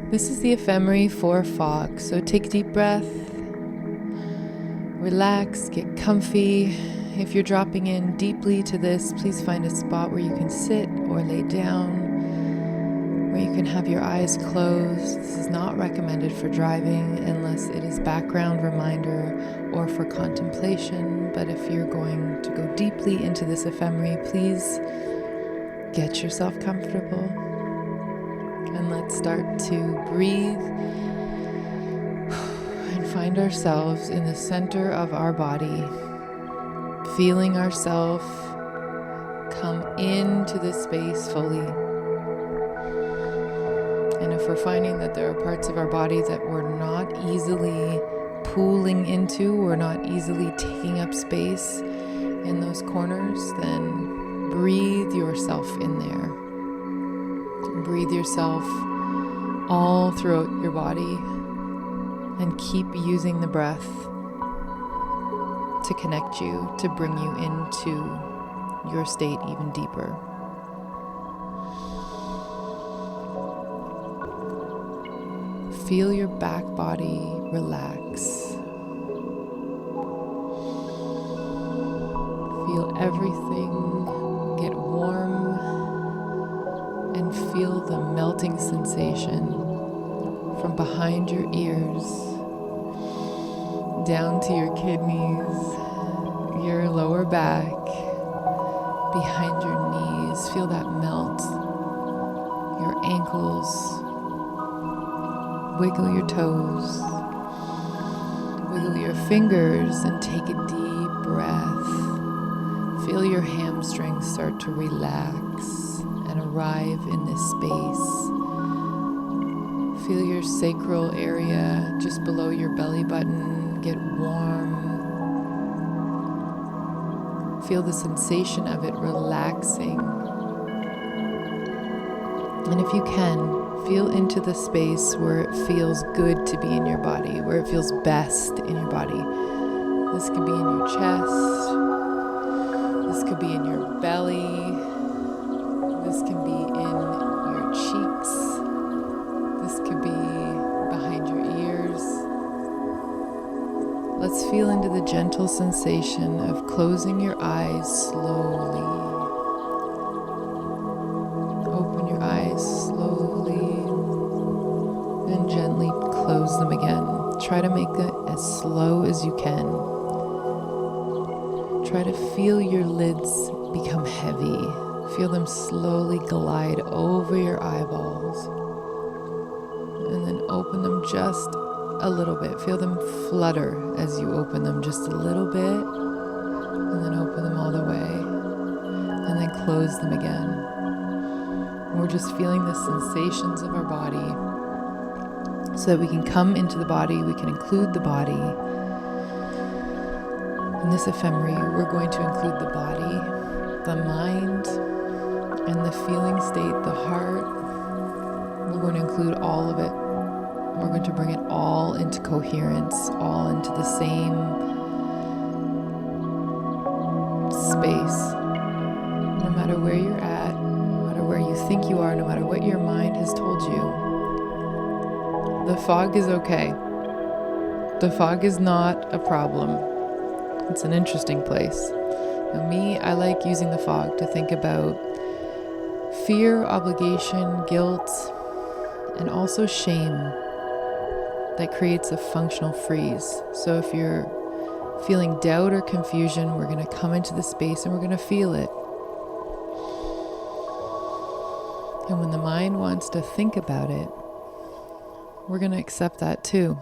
This is the Ephemerie for fog, so take a deep breath, relax, get comfy. If you're dropping in deeply to this, please find a spot where you can sit or lay down, where you can have your eyes closed. This is not recommended for driving unless it is background reminder or for contemplation, but if you're going to go deeply into this Ephemerie, please get yourself comfortable. And let's start to breathe and find ourselves in the center of our body, feeling ourselves come into this space fully. And if we're finding that there are parts of our body that we're not easily pooling into, or not easily taking up space in those corners, then breathe yourself in there. Breathe yourself all throughout your body and keep using the breath to connect you, to bring you into your state even deeper. Feel your back body relax. Feel everything get warm. And feel the melting sensation from behind your ears, down to your kidneys, your lower back, behind your knees. Feel that melt. Your ankles. Wiggle your toes. Wiggle your fingers and take a deep breath. Feel your hamstrings start to relax and arrive in this space. Feel your sacral area just below your belly button get warm. Feel the sensation of it relaxing. And if you can, feel into the space where it feels good to be in your body, where it feels best in your body. This could be in your chest. This could be in your belly. This can be in your cheeks. This could be behind your ears. Let's feel into the gentle sensation of closing your eyes slowly. Open your eyes slowly and gently close them again. Try to make it as slow as you can. Try to feel your lids become heavy. Feel them slowly glide over your eyeballs. And then open them just a little bit. Feel them flutter as you open them just a little bit. And then open them all the way. And then close them again. And we're just feeling the sensations of our body so that we can come into the body, we can include the body. In this Ephemerie, we're going to include the body, the mind, and the feeling state, the heart. We're going to include all of it. We're going to bring it all into coherence, all into the same space. No matter where you're at, no matter where you think you are, no matter what your mind has told you, the fog is okay. The fog is not a problem. It's an interesting place. Now, me, I like using the fog to think about fear, obligation, guilt, and also shame that creates a functional freeze. So if you're feeling doubt or confusion, we're going to come into the space and we're going to feel it. And when the mind wants to think about it, we're going to accept that too.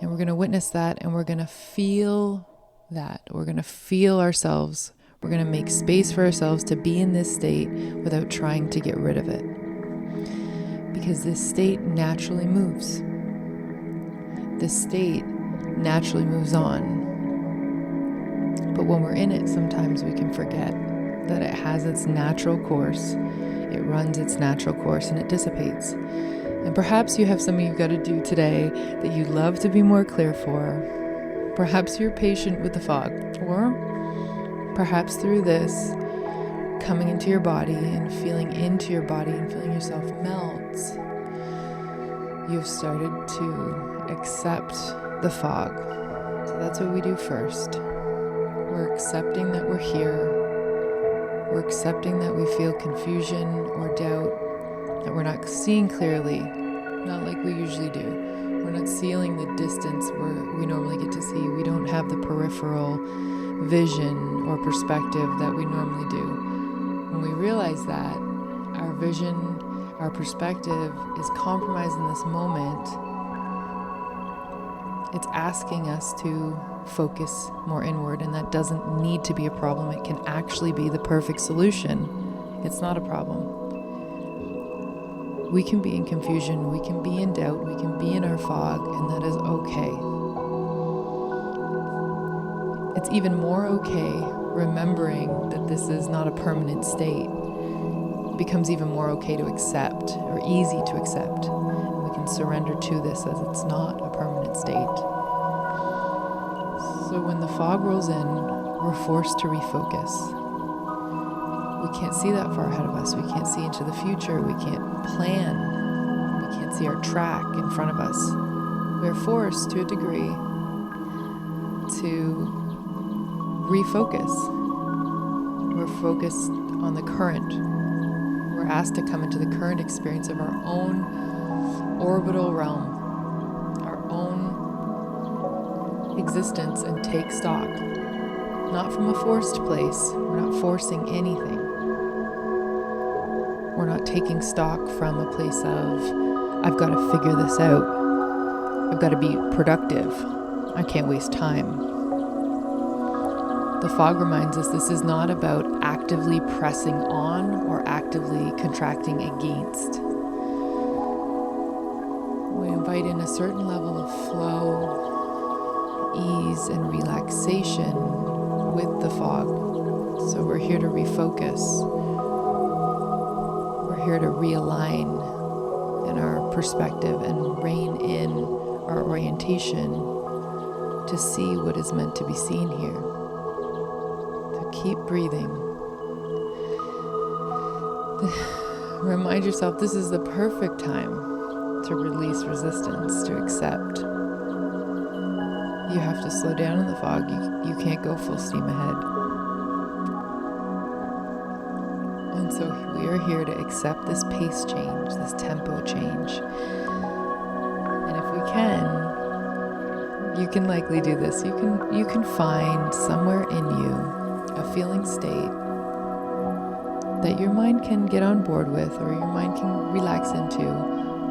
And we're going to witness that, and we're going to feel that. We're going to feel ourselves. We're going to make space for ourselves to be in this state without trying to get rid of it. Because this state naturally moves. This state naturally moves on. But when we're in it, sometimes we can forget that it has its natural course. It runs its natural course and it dissipates. And perhaps you have something you've got to do today that you'd love to be more clear for. Perhaps you're patient with the fog, or perhaps through this, coming into your body and feeling into your body and feeling yourself melt you've started to accept the fog. So that's what we do first. We're accepting that we're here. We're accepting that we feel confusion or doubt, that we're not seeing clearly, not like we usually do. We're not seeing the distance we normally get to see. We don't have the peripheral vision or perspective that we normally do. When we realize that our vision, our perspective is compromised in this moment, it's asking us to focus more inward, and that doesn't need to be a problem. It can actually be the perfect solution. It's not a problem. We can be in confusion, we can be in doubt, we can be in our fog, and that is okay. It's even more okay remembering that this is not a permanent state. It becomes even more okay to accept, or easy to accept. We can surrender to this as it's not a permanent state. So when the fog rolls in, we're forced to refocus. We can't see that far ahead of us. We can't see into the future. We can't plan. We can't see our track in front of us. We're forced to a degree to refocus. We're focused on the current. We're asked to come into the current experience of our own orbital realm, our own existence, and take stock. Not from a forced place. We're not forcing anything. We're not taking stock from a place of, I've got to figure this out. I've got to be productive. I can't waste time. The fog reminds us this is not about actively pressing on or actively contracting against. We invite in a certain level of flow, ease, and relaxation with the fog. So we're here to refocus. We're here to realign in our perspective and rein in our orientation to see what is meant to be seen here. So keep breathing. Remind yourself this is the perfect time to release resistance, to accept. You have to slow down in the fog. You can't go full steam ahead. And so we are here to accept this pace change, this tempo change. And if we can, you can likely do this. You can find somewhere in you a feeling state that your mind can get on board with, or your mind can relax into,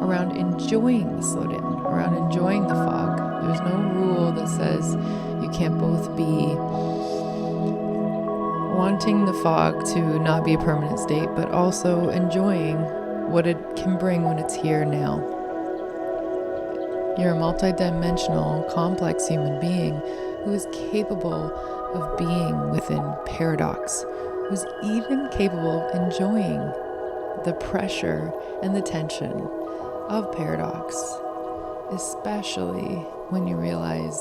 around enjoying the slowdown, around enjoying the fog. There's no rule that says you can't both be wanting the fog to not be a permanent state, but also enjoying what it can bring when it's here now. You're a multidimensional, complex human being who is capable of being within paradox, who's even capable of enjoying the pressure and the tension of paradox, especially when you realize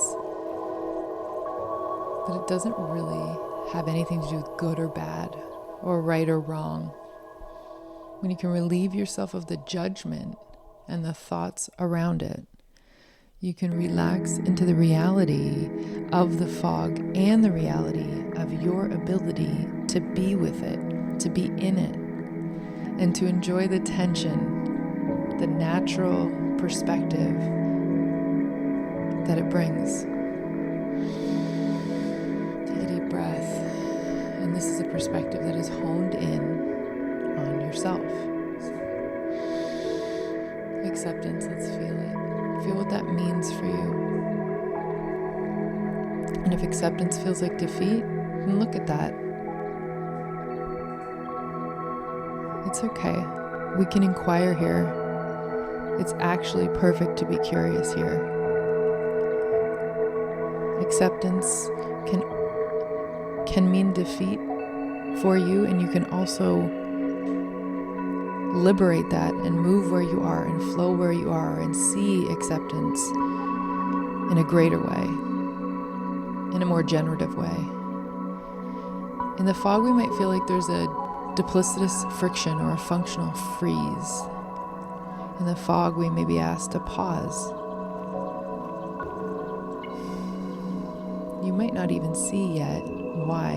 that it doesn't really have anything to do with good or bad, or right or wrong. When you can relieve yourself of the judgment and the thoughts around it, you can relax into the reality of the fog and the reality of your ability to be with it, to be in it, and to enjoy the tension, the natural perspective that it brings. Take a deep breath, and this is a perspective that is honed in on yourself. Acceptance, let's feel it. Feel what that means for you. And if acceptance feels like defeat, then look at that. It's okay. We can inquire here. It's actually perfect to be curious here. Acceptance can mean defeat for you, and you can also liberate that and move where you are and flow where you are and see acceptance in a greater way, in a more generative way. In the fog, we might feel like there's a duplicitous friction or a functional freeze. In the fog, we may be asked to pause. You might not even see yet why.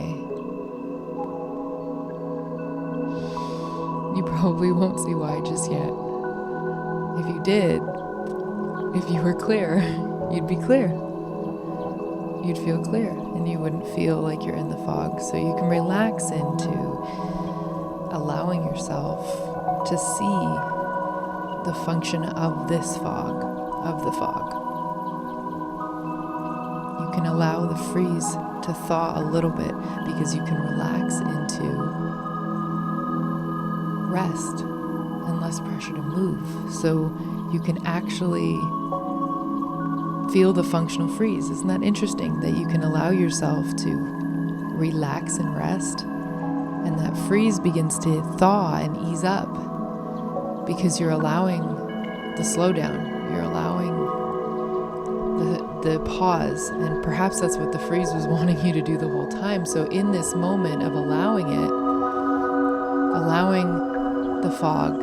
You probably won't see why just yet. If you did, if you were clear, you'd be clear. You'd feel clear and you wouldn't feel like you're in the fog. So you can relax into allowing yourself to see the function of this fog, of the fog. You can allow the freeze to thaw a little bit because you can relax into rest and less pressure to move. So you can actually feel the functional freeze. Isn't that interesting that you can allow yourself to relax and rest, and that freeze begins to thaw and ease up because you're allowing the slowdown, you're allowing the pause, and perhaps that's what the freeze was wanting you to do the whole time. So in this moment of allowing it, allowing the fog,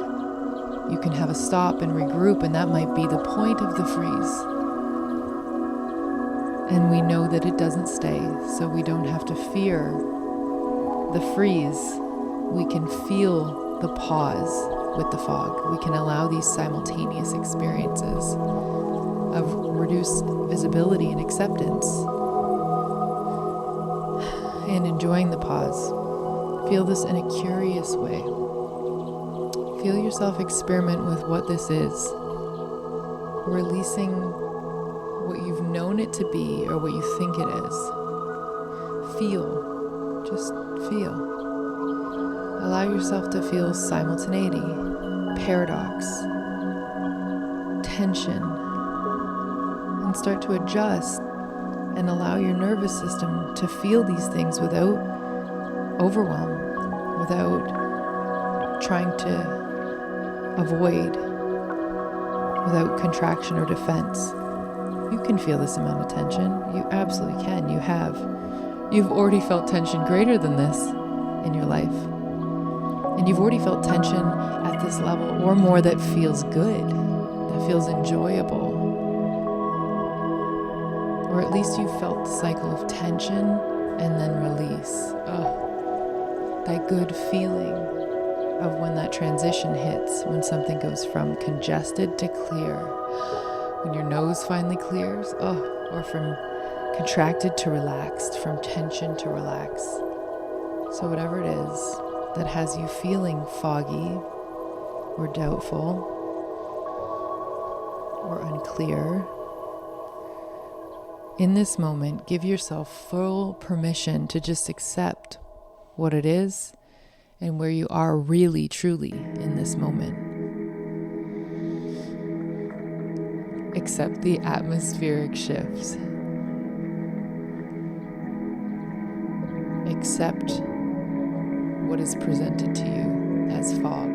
you can have a stop and regroup, and that might be the point of the freeze. And we know that it doesn't stay, so we don't have to fear the freeze. We can feel the pause with the fog. We can allow these simultaneous experiences of reduced visibility and acceptance and enjoying the pause. Feel this in a curious way. Feel yourself experiment with what this is, releasing what you've known it to be or what you think it is. Feel, just feel. Allow yourself to feel simultaneity, paradox, tension, and start to adjust and allow your nervous system to feel these things without overwhelm, without trying to avoid, without contraction or defense. You can feel this amount of tension. You absolutely can. You have. You've already felt tension greater than this in your life. And you've already felt tension at this level or more that feels good, that feels enjoyable. Or at least you've felt the cycle of tension and then release. That good feeling of when that transition hits, when something goes from congested to clear. When your nose finally clears, or from contracted to relaxed, from tension to relax. So whatever it is that has you feeling foggy or doubtful or unclear, in this moment, give yourself full permission to just accept what it is and where you are really, truly in this moment. Accept the atmospheric shifts. Accept what is presented to you as fog.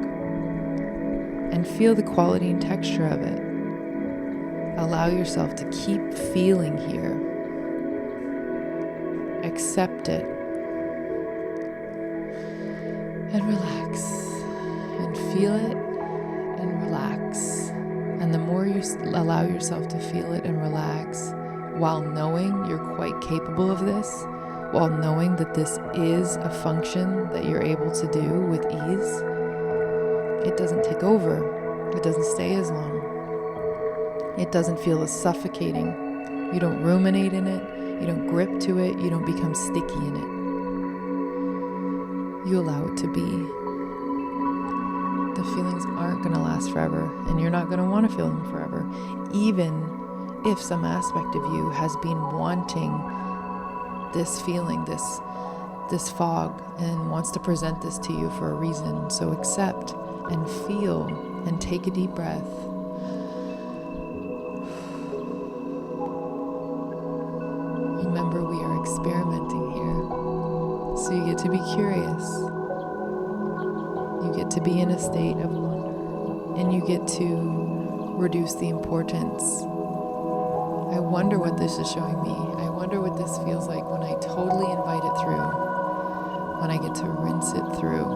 And feel the quality and texture of it. Allow yourself to keep feeling here. Accept it. And relax. And feel it and relax. And the more you allow yourself to feel it and relax, while knowing you're quite capable of this, while knowing that this is a function that you're able to do with ease, it doesn't take over. It doesn't stay as long. It doesn't feel as suffocating. You don't ruminate in it. You don't grip to it. You don't become sticky in it. You allow it to be. The feelings aren't going to last forever, and you're not going to want to feel them forever, even if some aspect of you has been wanting this feeling, this fog, and wants to present this to you for a reason. So accept and feel and take a deep breath. Remember, we are experimenting here, so you get to be curious. You get to be in a state of wonder, and you get to reduce the importance. I wonder what this is showing me. I wonder what this feels like when I totally invite it through, when I get to rinse it through.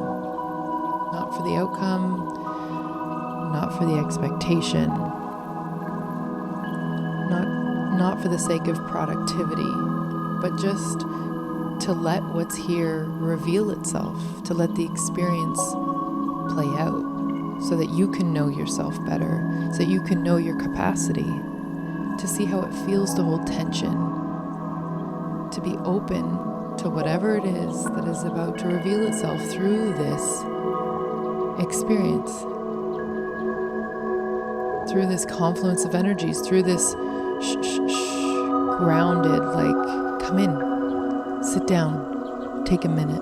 Not for the outcome, not for the expectation, not for the sake of productivity, but just to let what's here reveal itself, to let the experience play out, so that you can know yourself better, so that you can know your capacity, to see how it feels to hold tension, to be open to whatever it is that is about to reveal itself through this experience, through this confluence of energies, through this grounded, like, come in, sit down, take a minute.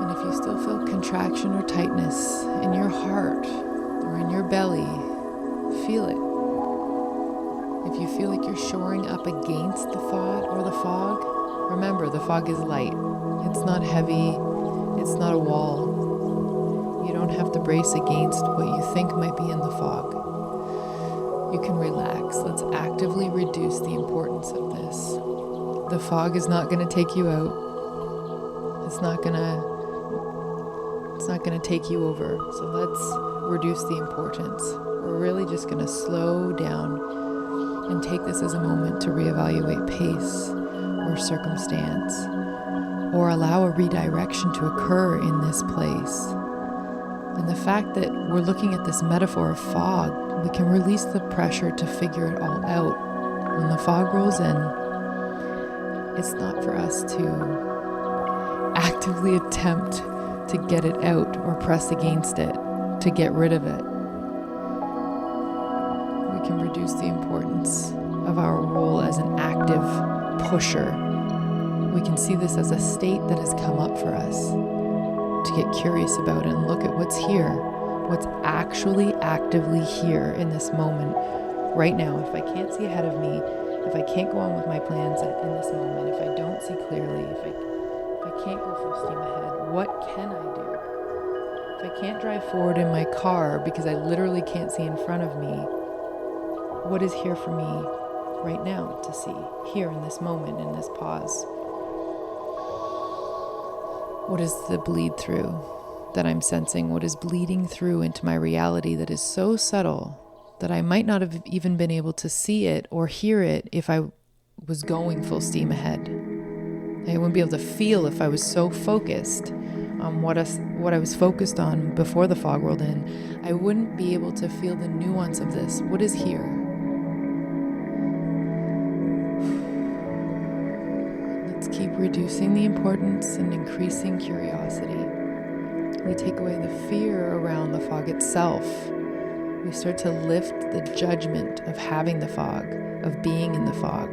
And if you still feel contraction or tightness in your heart or in your belly, feel it. If you feel like you're shoring up against the thought or the fog, remember, the fog is light. It's not heavy. It's not a wall. You don't have to brace against what you think might be in the fog. You can relax. Let's actively reduce the importance of this. The fog is not going to take you out. It's not going to take you over. So let's reduce the importance. We're really just going to slow down and take this as a moment to reevaluate pace or circumstance, or allow a redirection to occur in this place. And the fact that we're looking at this metaphor of fog, we can release the pressure to figure it all out. When the fog rolls in, it's not for us to actively attempt to get it out or press against it to get rid of it. We can reduce the importance of our role as an active pusher. We can see this as a state that has come up for us to get curious about and look at what's here, what's actually actively here in this moment right now. If I can't see ahead of me, if I can't go on with my plans in this moment, if I don't see clearly, if I can't go full steam ahead, what can I do? If I can't drive forward in my car because I literally can't see in front of me, what is here for me right now to see, here in this moment, in this pause? What is the bleed through that I'm sensing? What is bleeding through into my reality that is so subtle that I might not have even been able to see it or hear it if I was going full steam ahead? I wouldn't be able to feel if I was so focused on what I was focused on before the fog rolled in. I wouldn't be able to feel the nuance of this. What is here? Let's keep reducing the importance and increasing curiosity. We take away the fear around the fog itself. We start to lift the judgment of having the fog, of being in the fog,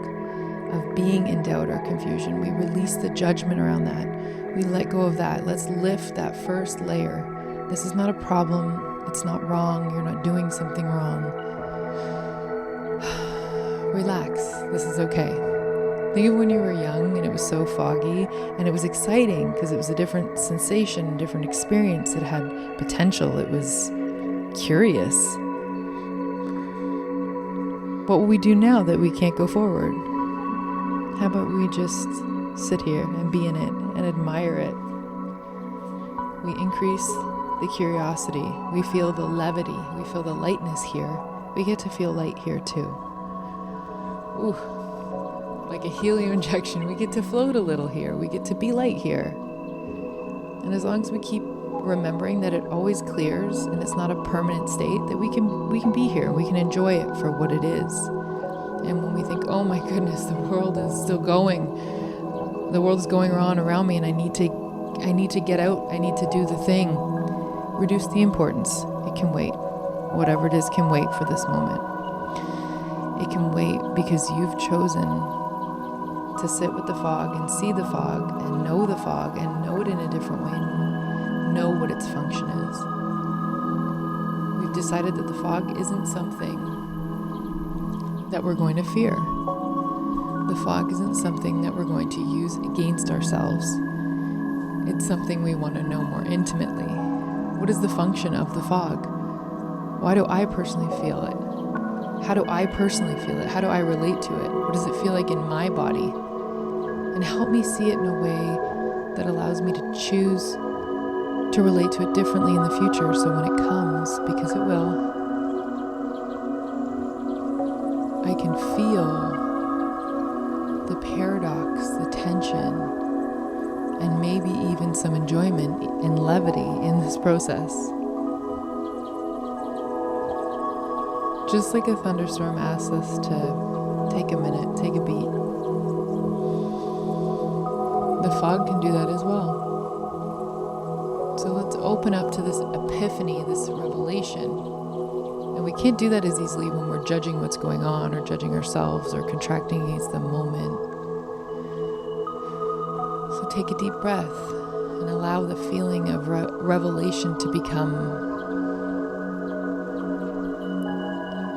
of being in doubt or confusion. We release the judgment around that. We let go of that. Let's lift that first layer. This is not a problem. It's not wrong. You're not doing something wrong. Relax. This is okay. Think of when you were young and it was so foggy and it was exciting because it was a different sensation, different experience. It had potential. It was curious. What will we do now that we can't go forward? How about we just sit here and be in it and admire it? We increase the curiosity. We feel the levity. We feel the lightness here. We get to feel light here too. Ooh. Like a helium injection, we get to float a little here. We get to be light here. And as long as we keep remembering that it always clears and it's not a permanent state, that we can be here. We can enjoy it for what it is. And when we think, oh my goodness, the world is still going. The world is going on around me and I need to get out. I need to do the thing. Reduce the importance. It can wait. Whatever it is can wait for this moment. It can wait because you've chosen to sit with the fog and see the fog and know the fog and know it in a different way and know what its function is. We've decided that the fog isn't something that we're going to fear. The fog isn't something that we're going to use against ourselves. It's something we want to know more intimately. What is the function of the fog? Why do I personally feel it? How do I personally feel it? How do I relate to it? What does it feel like in my body? And help me see it in a way that allows me to choose to relate to it differently in the future. So when it comes, because it will, I can feel the paradox, the tension, and maybe even some enjoyment and levity in this process. Just like a thunderstorm asks us to take a minute, take a beat. The fog can do that as well. So let's open up to this epiphany, this revelation. And we can't do that as easily when we're judging what's going on or judging ourselves or contracting against the moment. So take a deep breath and allow the feeling of revelation to become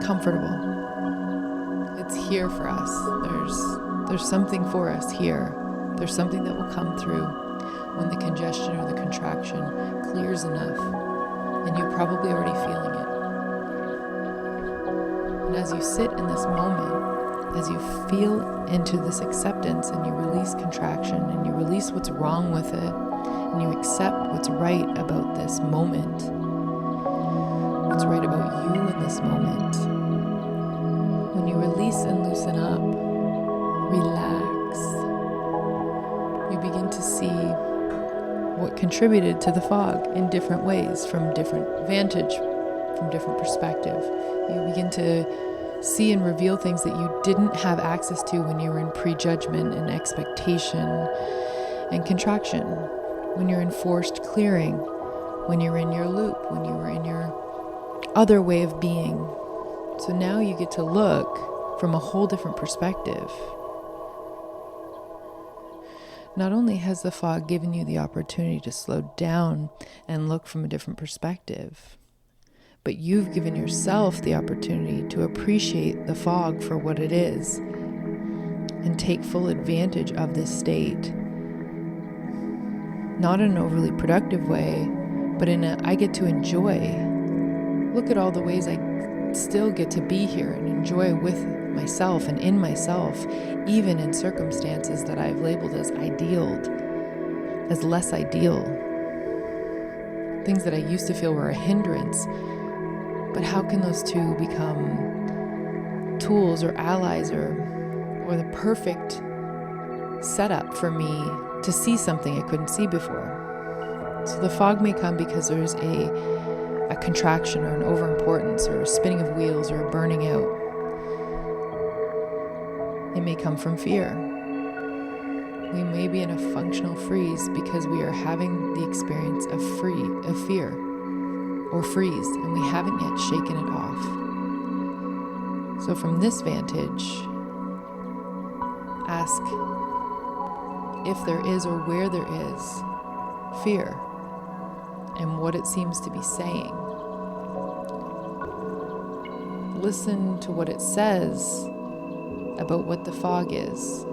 comfortable. It's here for us. There's something for us here. There's something that will come through when the congestion or the contraction clears enough, and you're probably already feeling it. And as you sit in this moment, as you feel into this acceptance and you release contraction and you release what's wrong with it and you accept what's right about this moment, what's right about you in this moment, when you release and loosen up, relax, you begin to see what contributed to the fog in different ways, from different vantage, from different perspective. You begin to see and reveal things that you didn't have access to when you were in prejudgment and expectation and contraction, when you're in forced clearing, when you're in your loop, when you were in your other way of being. So now you get to look from a whole different perspective. Not only has the fog given you the opportunity to slow down and look from a different perspective, but you've given yourself the opportunity to appreciate the fog for what it is and take full advantage of this state. Not in an overly productive way, but in a I get to enjoy. Look at all the ways I still get to be here and enjoy with myself and in myself, even in circumstances that I've labeled as idealed, as less ideal. Things that I used to feel were a hindrance. But how can those two become tools or allies or the perfect setup for me to see something I couldn't see before? So the fog may come because there's a contraction or an overimportance or a spinning of wheels or a burning out. It may come from fear. We may be in a functional freeze because we are having the experience of fear or freeze, and we haven't yet shaken it off. So from this vantage, ask if there is or where there is fear and what it seems to be saying. Listen to what it says about what the fog is,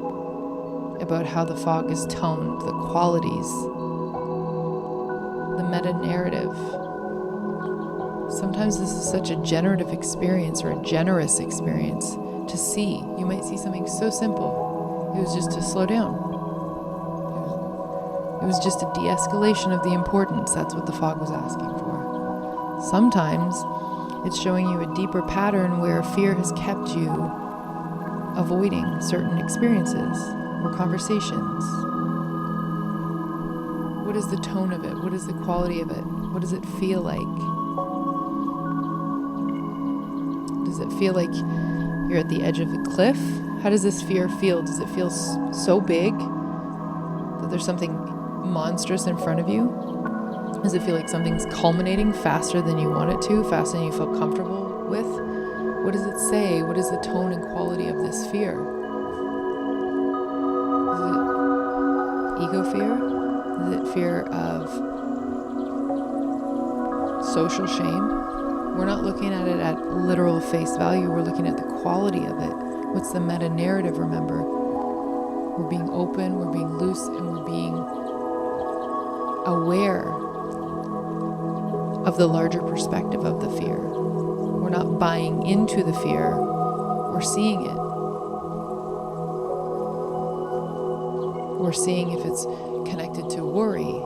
about how the fog is toned, the qualities, the meta-narrative. Sometimes this is such a generative experience or a generous experience to see. You might see something so simple. It was just to slow down. It was just a de-escalation of the importance. That's what the fog was asking for. Sometimes it's showing you a deeper pattern where fear has kept you avoiding certain experiences or conversations. What is the tone of it? What is the quality of it? What does it feel like? Does it feel like you're at the edge of a cliff? How does this fear feel? Does it feel so big that there's something monstrous in front of you? Does it feel like something's culminating faster than you want it to, faster than you feel comfortable with? What does it say? What is the tone and quality of this fear? Is it ego fear? Is it fear of social shame? We're not looking at it at literal face value. We're looking at the quality of it. What's the meta-narrative, remember? We're being open, we're being loose, and we're being aware of the larger perspective of the fear. We're not buying into the fear, we're seeing it. We're seeing if it's connected to worry,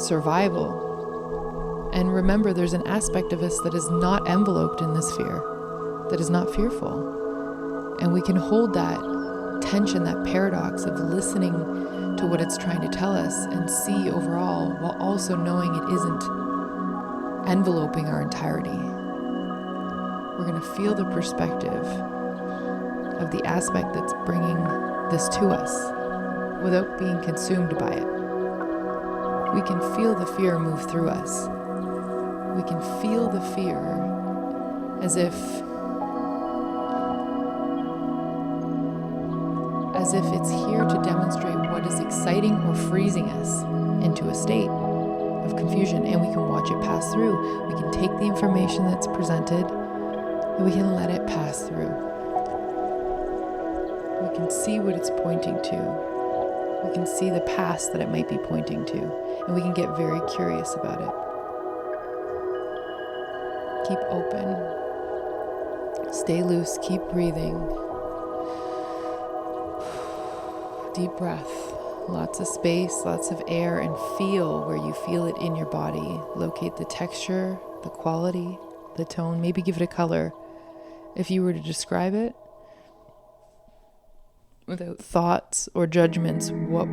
survival. And remember, there's an aspect of us that is not enveloped in this fear, that is not fearful. And we can hold that tension, that paradox of listening to what it's trying to tell us and see overall, while also knowing it isn't enveloping our entirety. We're going to feel the perspective of the aspect that's bringing this to us without being consumed by it. We can feel the fear move through us. We can feel the fear as if it's here to demonstrate what is exciting or freezing us into a state of confusion, and we can watch it pass through. We can take the information that's presented and we can let it pass through. We can see what it's pointing to. We can see the past that it might be pointing to, and we can get very curious about it. Keep open. Stay loose. Keep breathing. Deep breath. Lots of space, lots of air, and feel where you feel it in your body. Locate the texture, the quality, the tone. Maybe give it a color. If you were to describe it without thoughts or judgments, what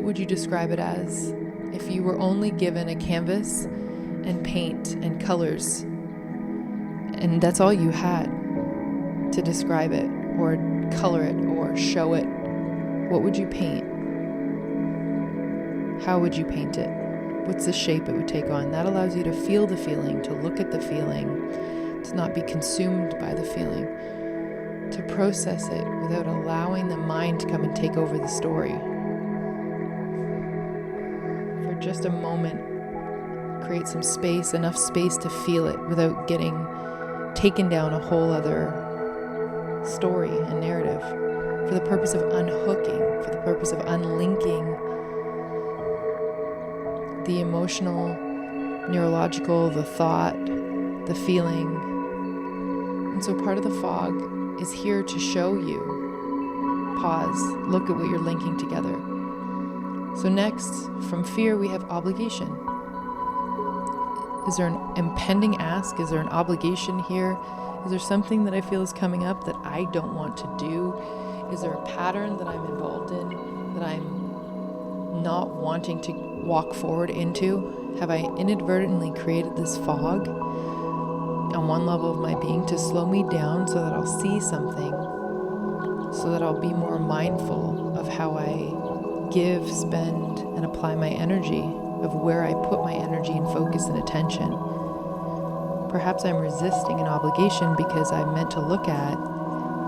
would you describe it as? If you were only given a canvas and paint and colors, and that's all you had to describe it or color it or show it, what would you paint? How would you paint it? What's the shape it would take on? That allows you to feel the feeling, to look at the feeling, to not be consumed by the feeling, to process it without allowing the mind to come and take over the story. For just a moment, create some space, enough space to feel it without getting taken down a whole other story and narrative, for the purpose of unhooking, for the purpose of unlinking the emotional, neurological, the thought, the feeling. And so part of the fog is here to show you, pause, look at what you're linking together. So next, from fear, we have obligation. Is there an impending ask? Is there an obligation here? Is there something that I feel is coming up that I don't want to do? Is there a pattern that I'm involved in that I'm not wanting to walk forward into? Have I inadvertently created this fog on one level of my being to slow me down so that I'll see something, so that I'll be more mindful of how I give, spend, and apply my energy, of where I put my energy and focus and attention? Perhaps I'm resisting an obligation because I'm meant to look at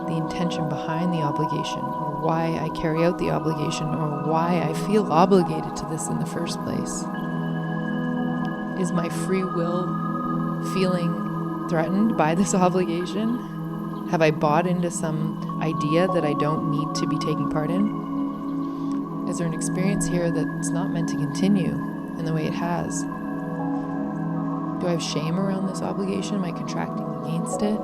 the intention behind the obligation, or why I carry out the obligation, or why I feel obligated to this in the first place. Is my free will feeling threatened by this obligation? Have I bought into some idea that I don't need to be taking part in? Is there an experience here that's not meant to continue in the way it has? Do I have shame around this obligation? Am I contracting against it?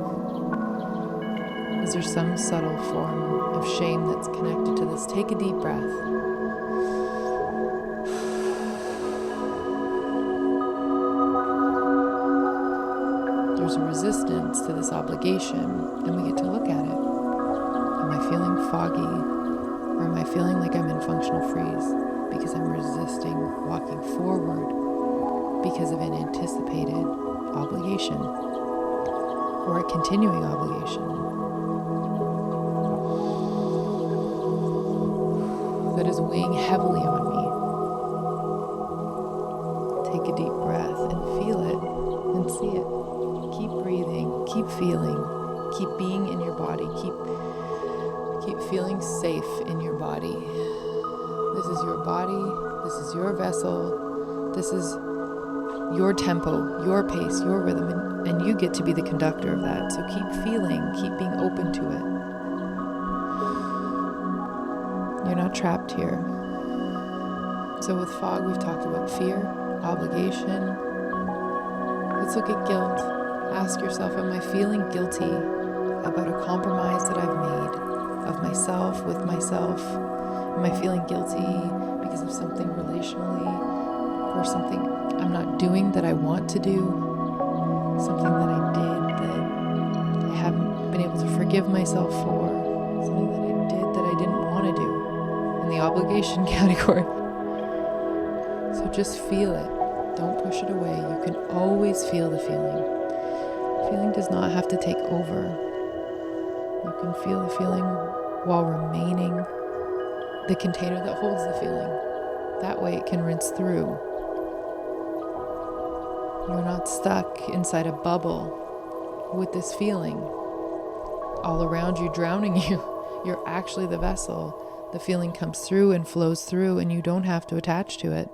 Is there some subtle form of shame that's connected to this? Take a deep breath. There's a resistance to this obligation, and we get to look at it. Am I feeling foggy, or am I feeling like I'm in functional freeze because I'm resisting walking forward because of an anticipated obligation or a continuing obligation that is weighing heavily on me? Take a deep breath and feel it and see it. Keep breathing, keep feeling, keep being in your body, keep feeling safe in your body. This is your body, this is your vessel, this is your tempo, your pace, your rhythm, and you get to be the conductor of that. So keep feeling, keep being open to it. You're not trapped here. So with fog, we've talked about fear, obligation. Let's look at guilt. Ask yourself, am I feeling guilty about a compromise that I've made of myself, with myself? Am I feeling guilty because of something relationally or something I'm not doing that I want to do, something that I did that I haven't been able to forgive myself for, something that I did that I didn't want to do, in the obligation category. So just feel it. Don't push it away. You can always feel the feeling. Feeling does not have to take over. You can feel the feeling while remaining the container that holds the feeling. That way it can rinse through. You're not stuck inside a bubble with this feeling all around you, drowning you. You're actually the vessel. The feeling comes through and flows through, and you don't have to attach to it.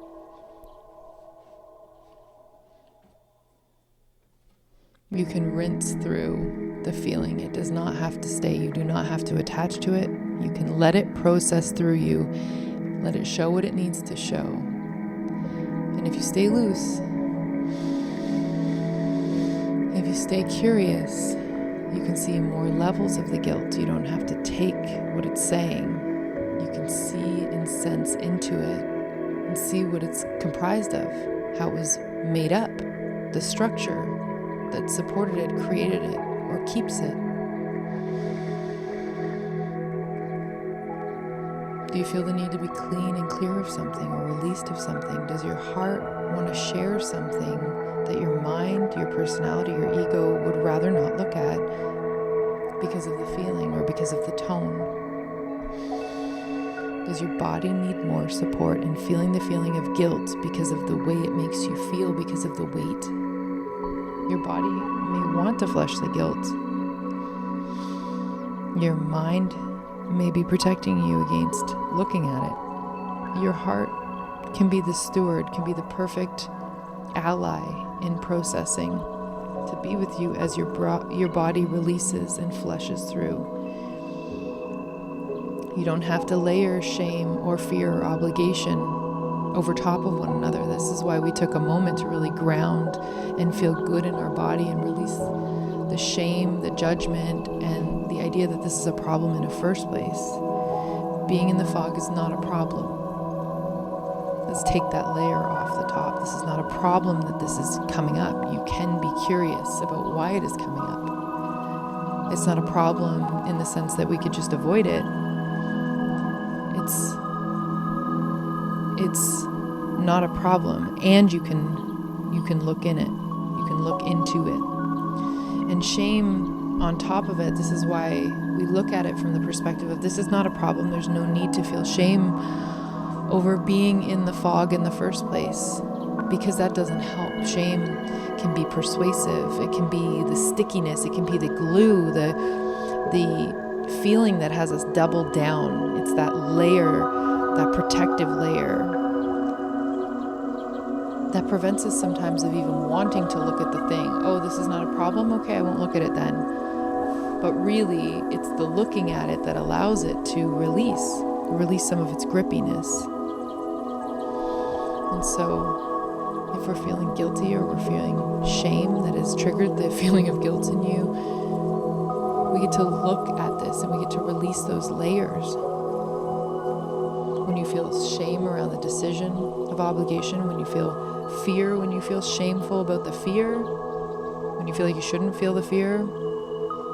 You can rinse through the feeling. It does not have to stay. You do not have to attach to it. You can let it process through you. Let it show what it needs to show. And if you stay loose, if you stay curious, you can see more levels of the guilt. You don't have to take what it's saying. You can see and sense into it and see what it's comprised of, how it was made up, the structure that supported it, created it, or keeps it. Do you feel the need to be clean and clear of something or released of something? Does your heart want to share something that your mind, your personality, your ego would rather not look at because of the feeling or because of the tone? Does your body need more support in feeling the feeling of guilt because of the way it makes you feel, because of the weight? Your body may want to flush the guilt. Your mind may be protecting you against looking at it. Your heart can be the steward, can be the perfect ally in processing, to be with you as your body releases and flushes through. You don't have to layer shame or fear or obligation over top of one another. This is why we took a moment to really ground and feel good in our body and release the shame, the judgment, and the idea that this is a problem in the first place. Being in the fog is not a problem. Let's take that layer off the top. This is not a problem that this is coming up. You can be curious about why it is coming up. It's not a problem in the sense that we could just avoid it. It's not a problem, and you can look in it. You can look into it. And shame on top of it, this is why we look at it from the perspective of this is not a problem. There's no need to feel shame over being in the fog in the first place, because that doesn't help. Shame can be persuasive. It can be the stickiness. It can be the glue, the feeling that has us doubled down. It's that layer, that protective layer that prevents us sometimes of even wanting to look at the thing. Oh, this is not a problem? Okay, I won't look at it then. But really, it's the looking at it that allows it to release some of its grippiness. And so, if we're feeling guilty or we're feeling shame that has triggered the feeling of guilt in you, we get to look at this and we get to release those layers. When you feel shame around the decision of obligation, when you feel fear, when you feel shameful about the fear, when you feel like you shouldn't feel the fear,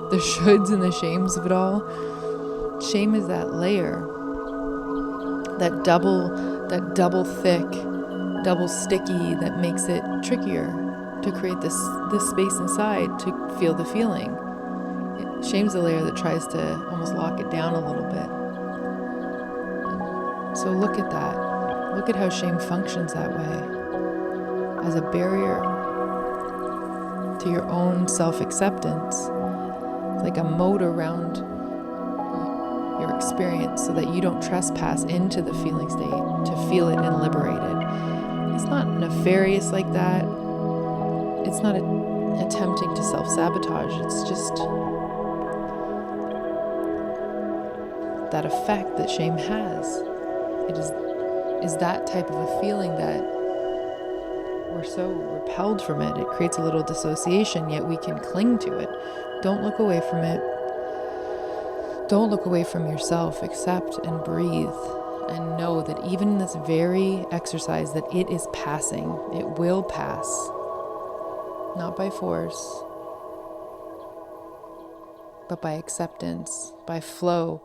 the shoulds and the shames of it all, shame is that layer, that double thick, double sticky that makes it trickier to create this space inside to feel the feeling. Shame's the layer that tries to almost lock it down a little bit. So look at that. Look at how shame functions that way, as a barrier to your own self-acceptance, like a moat around your experience so that you don't trespass into the feeling state to feel it and liberate it. It's not nefarious like that. It's not attempting to self-sabotage. It's just that effect that shame has. It is that type of a feeling that we're so repelled from it. It creates a little dissociation, yet we can cling to it. Don't look away from it. Don't look away from yourself. Accept and breathe and know that even in this very exercise that it is passing. It will pass. Not by force, but by acceptance, by flow,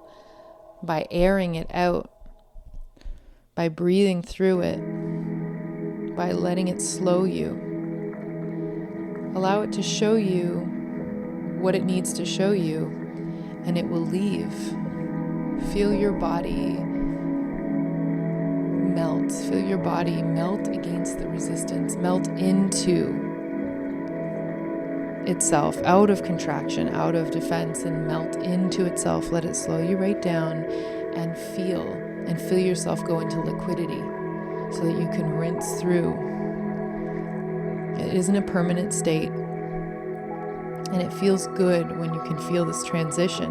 by airing it out, by breathing through it, by letting it slow you. Allow it to show you what it needs to show you, and it will leave. Feel your body melt. Feel your body melt against the resistance, melt into itself, out of contraction, out of defense, and melt into itself. Let it slow you right down and feel yourself go into liquidity so that you can rinse through. It isn't a permanent state, and it feels good when you can feel this transition.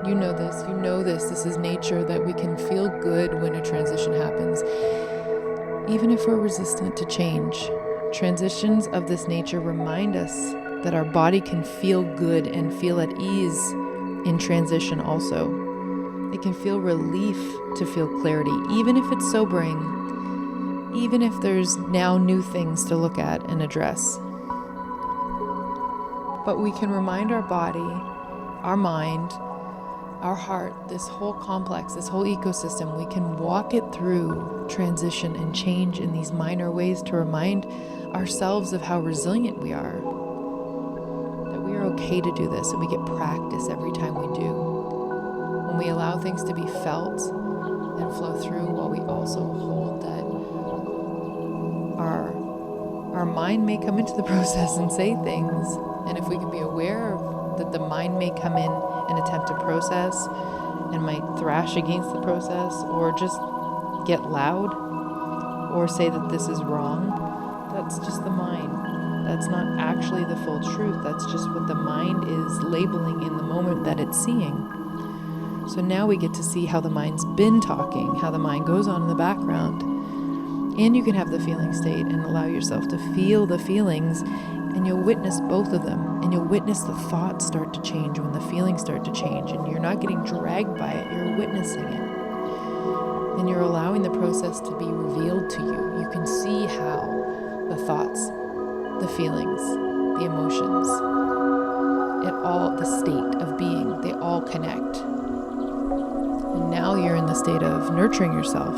You know this. This is nature, that we can feel good when a transition happens, even if we're resistant to change. Transitions of this nature remind us that our body can feel good and feel at ease in transition also. It can feel relief to feel clarity, even if it's sobering, even if there's now new things to look at and address. But we can remind our body, our mind, our heart, this whole complex, this whole ecosystem, we can walk it through transition and change in these minor ways to remind ourselves of how resilient we are, that we are okay to do this, and we get practice every time we do. When we allow things to be felt and flow through, while we also hold that our mind may come into the process and say things, and if we can be aware that the mind may come in and attempt to process and might thrash against the process, or just get loud or say that this is wrong, that's just the mind. That's not actually the full truth. That's just what the mind is labeling in the moment that it's seeing. So now we get to see how the mind's been talking, how the mind goes on in the background. And you can have the feeling state and allow yourself to feel the feelings, and you'll witness both of them, and you'll witness the thoughts start to change when the feelings start to change, and you're not getting dragged by it, you're witnessing it. And you're allowing the process to be revealed to you. You can see how the thoughts, the feelings, the emotions, the state of being, they all connect. And now you're in the state of nurturing yourself.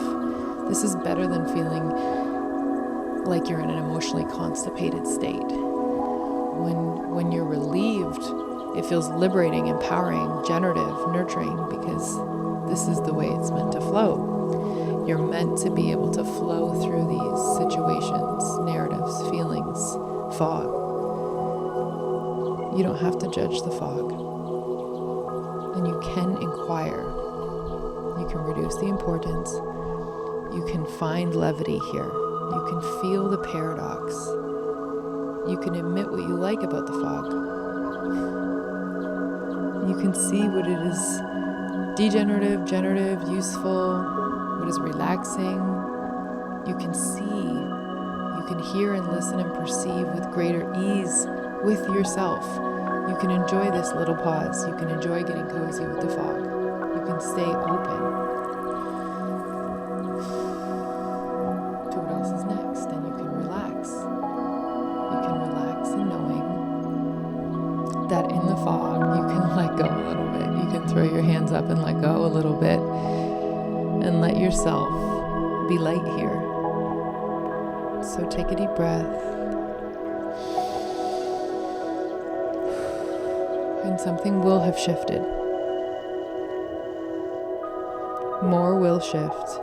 This is better than feeling like you're in an emotionally constipated state. When you're relieved, it feels liberating, empowering, generative, nurturing, because this is the way it's meant to flow. You're meant to be able to flow through these situations, narratives, feelings, fog. You don't have to judge the fog. And you can inquire. You can reduce the importance. You can find levity here. You can feel the paradox. You can admit what you like about the fog. You can see what it is degenerative, generative, useful, what is relaxing. You can see, you can hear and listen and perceive with greater ease with yourself. You can enjoy this little pause. You can enjoy getting cozy with the fog. You can stay open to what else is next, and you can relax. You can relax in knowing that in the fog, you can let go a little bit. You can throw your hands up and let go a little bit and let yourself be light here. So take a deep breath. And something will have shifted. More will shift.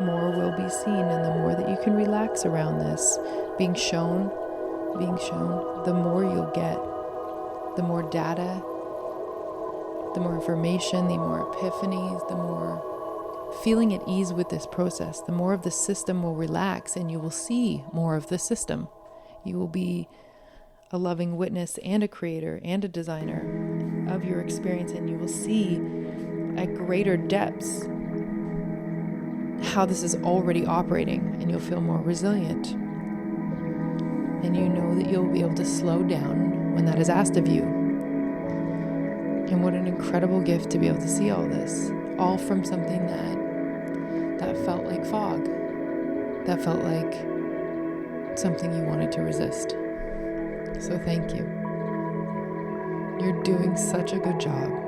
More will be seen, and the more that you can relax around this, being shown, the more you'll get. The more data, the more information, the more epiphanies, the more feeling at ease with this process, the more of the system will relax, and you will see more of the system. You will be a loving witness and a creator and a designer of your experience, and you will see at greater depths how this is already operating, and you'll feel more resilient. And you know that you'll be able to slow down when that is asked of you. And what an incredible gift to be able to see all this. all from something that felt like fog, that felt like something you wanted to resist. So thank you. You're doing such a good job.